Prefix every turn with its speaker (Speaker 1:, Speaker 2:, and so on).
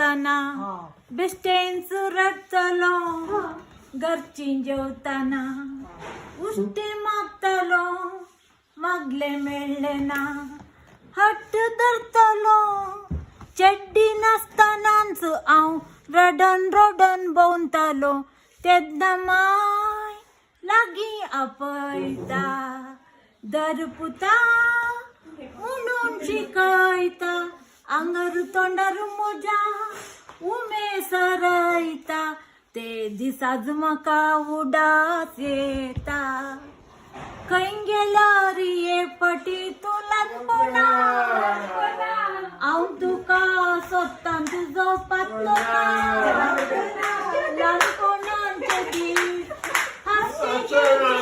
Speaker 1: जेवताना बेस्टेन्स रडतलो घरची जेवताना उष्टी मागतलो मागले मेळले ना हट्ट धरतलो चड्डी नसतानाच हांव रडन रडन भोंवतालो तेन्ना माय लागी आपयता दरपुता म्हणून शिकयता आंगर तोंडार म्हज्या उमेश रयता ते दिसाज म्हाका उडास येता खंय गेल्यार ये पटी तूं ल्हानपणा हांव तुका सोदतां तुजो पातलो ल्हानपणांचे दीस हास्याचे